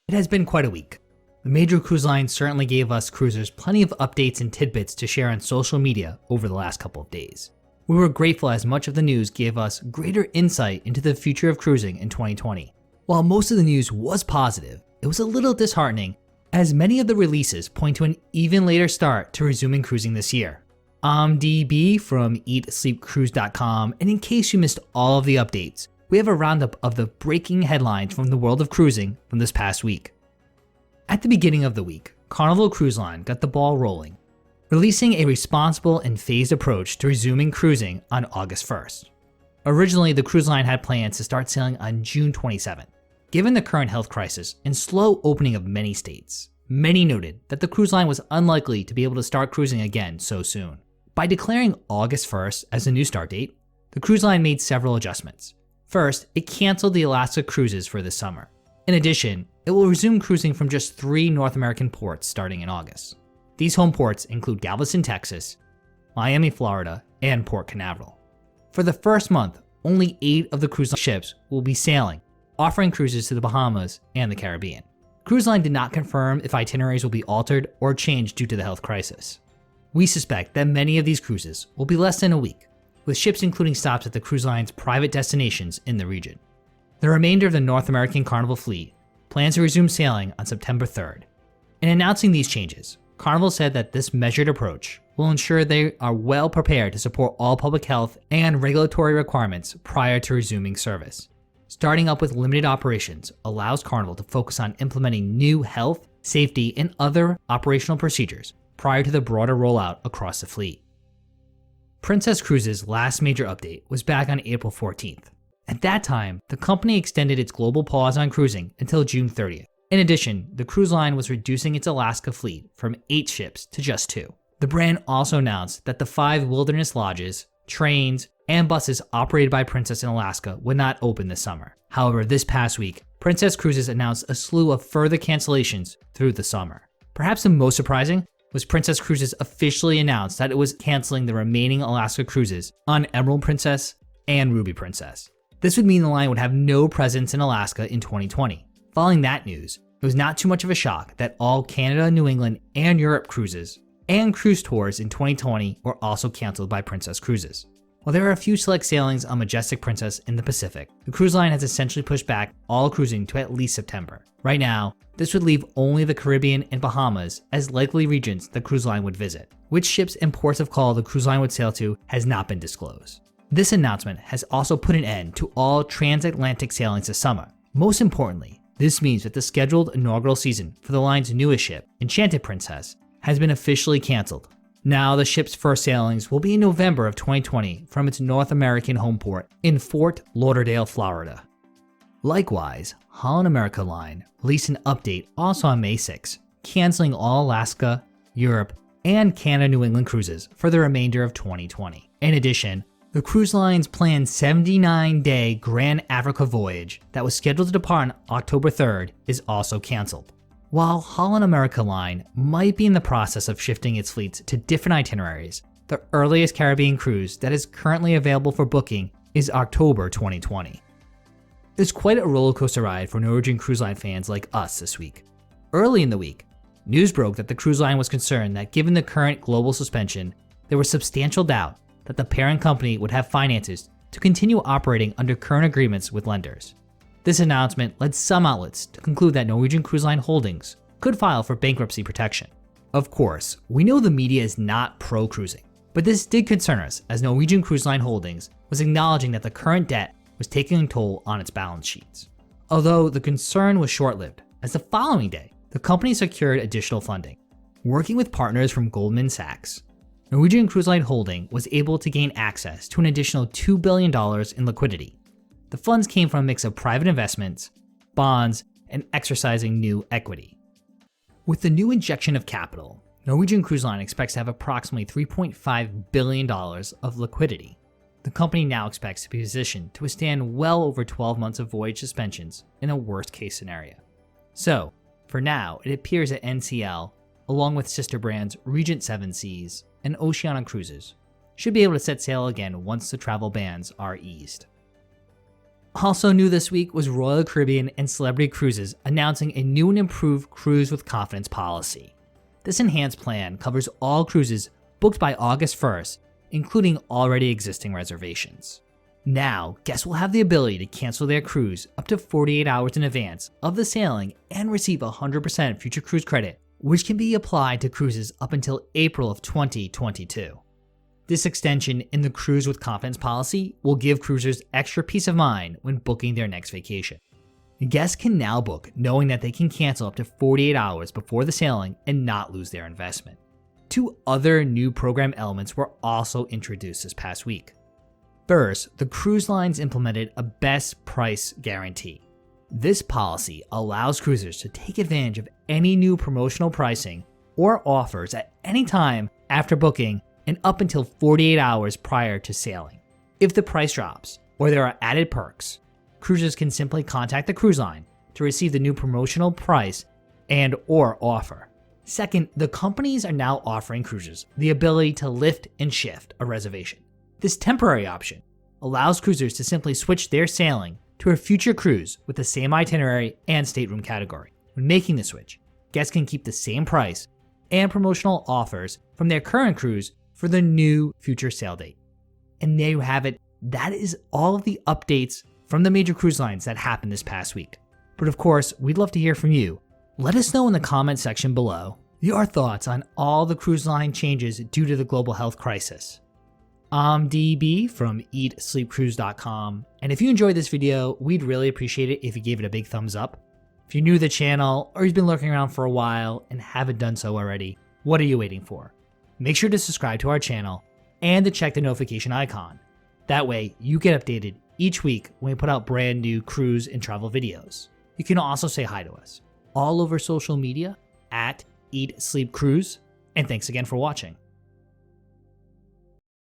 It has been quite a week. The major cruise lines certainly gave us cruisers plenty of updates and tidbits to share on social media over the last couple of days. We were grateful as much of the news gave us greater insight into the future of cruising in 2020. While most of the news was positive, it was a little disheartening as many of the releases point to an even later start to resuming cruising this year. I'm DB from eatsleepcruise.com, and in case you missed all of the updates, we have a roundup of the breaking headlines from the world of cruising from this past week. At the beginning of the week, Carnival Cruise Line got the ball rolling, releasing a responsible and phased approach to resuming cruising on August 1st. Originally, the cruise line had plans to start sailing on June 27th. Given the current health crisis and slow opening of many states, many noted that the cruise line was unlikely to be able to start cruising again so soon. By declaring August 1st as the new start date, the cruise line made several adjustments. First, it canceled the Alaska cruises for this summer. In addition, it will resume cruising from just 3 North American ports starting in August. These home ports include Galveston, Texas, Miami, Florida, and Port Canaveral. For the first month, only 8 of the cruise line ships will be sailing, offering cruises to the Bahamas and the Caribbean. Cruise line did not confirm if itineraries will be altered or changed due to the health crisis. We suspect that many of these cruises will be less than a week, with ships including stops at the cruise line's private destinations in the region. The remainder of the North American Carnival fleet plans to resume sailing on September 3rd. In announcing these changes, Carnival said that this measured approach will ensure they are well prepared to support all public health and regulatory requirements prior to resuming service. Starting up with limited operations allows Carnival to focus on implementing new health, safety, and other operational procedures prior to the broader rollout across the fleet. Princess Cruises' last major update was back on April 14th. At that time, the company extended its global pause on cruising until June 30th. In addition, the cruise line was reducing its Alaska fleet from 8 ships to just 2. The brand also announced that the 5 wilderness lodges, trains, and buses operated by Princess in Alaska would not open this summer. However, this past week, Princess Cruises announced a slew of further cancellations through the summer. Perhaps the most surprising was Princess Cruises officially announced that it was canceling the remaining Alaska cruises on Emerald Princess and Ruby Princess. This would mean the line would have no presence in Alaska in 2020. Following that news, it was not too much of a shock that all Canada, New England, and Europe cruises and cruise tours in 2020 were also canceled by Princess Cruises. While there are a few select sailings on Majestic Princess in the Pacific, the cruise line has essentially pushed back all cruising to at least September. Right now, this would leave only the Caribbean and Bahamas as likely regions the cruise line would visit. Which ships and ports of call the cruise line would sail to has not been disclosed. This announcement has also put an end to all transatlantic sailings this summer. Most importantly, this means that the scheduled inaugural season for the line's newest ship, Enchanted Princess, has been officially canceled. Now the ship's first sailings will be in November of 2020 from its North American home port in Fort Lauderdale, Florida. Likewise, Holland America Line released an update also on May 6, canceling all Alaska, Europe, and Canada New England cruises for the remainder of 2020. In addition, the cruise line's planned 79-day Grand Africa voyage that was scheduled to depart on October 3rd is also canceled. While Holland America Line might be in the process of shifting its fleets to different itineraries, the earliest Caribbean cruise that is currently available for booking is October 2020. It's quite a roller coaster ride for Norwegian Cruise Line fans like us this week. Early in the week, news broke that the cruise line was concerned that given the current global suspension, there was substantial doubt that the parent company would have finances to continue operating under current agreements with lenders. This announcement led some outlets to conclude that Norwegian Cruise Line Holdings could file for bankruptcy protection. Of course, we know the media is not pro-cruising, but this did concern us as Norwegian Cruise Line Holdings was acknowledging that the current debt was taking a toll on its balance sheets. Although the concern was short-lived, as the following day, the company secured additional funding. Working with partners from Goldman Sachs, Norwegian Cruise Line Holding was able to gain access to an additional $2 billion in liquidity. The funds came from a mix of private investments, bonds, and exercising new equity. With the new injection of capital, Norwegian Cruise Line expects to have approximately $3.5 billion of liquidity. The company now expects to be positioned to withstand well over 12 months of voyage suspensions in a worst-case scenario. So, for now, it appears that NCL, along with sister brands Regent Seven Seas and Oceania Cruises, should be able to set sail again once the travel bans are eased. Also new this week was Royal Caribbean and Celebrity Cruises announcing a new and improved Cruise with Confidence policy. This enhanced plan covers all cruises booked by August 1st, including already existing reservations. Now, guests will have the ability to cancel their cruise up to 48 hours in advance of the sailing and receive 100% future cruise credit, which can be applied to cruises up until April of 2022. This extension in the Cruise with Confidence policy will give cruisers extra peace of mind when booking their next vacation. Guests can now book knowing that they can cancel up to 48 hours before the sailing and not lose their investment. 2 other new program elements were also introduced this past week. First, the cruise lines implemented a best price guarantee. This policy allows cruisers to take advantage of any new promotional pricing or offers at any time after booking and up until 48 hours prior to sailing. If the price drops or there are added perks, cruisers can simply contact the cruise line to receive the new promotional price and/or offer. Second, the companies are now offering cruisers the ability to lift and shift a reservation. This temporary option allows cruisers to simply switch their sailing to a future cruise with the same itinerary and stateroom category. When making the switch, guests can keep the same price and promotional offers from their current cruise for the new future sail date. And there you have it. That is all of the updates from the major cruise lines that happened this past week. But of course, we'd love to hear from you. Let us know in the comment section below your thoughts on all the cruise line changes due to the global health crisis. I'm DB from eatsleepcruise.com, and if you enjoyed this video, we'd really appreciate it if you gave it a big thumbs up. If you're new to the channel or you've been lurking around for a while and haven't done so already, what are you waiting for? Make sure to subscribe to our channel and to check the notification icon. That way, you get updated each week when we put out brand new cruise and travel videos. You can also say hi to us all over social media at Eat Sleep Cruise, and thanks again for watching.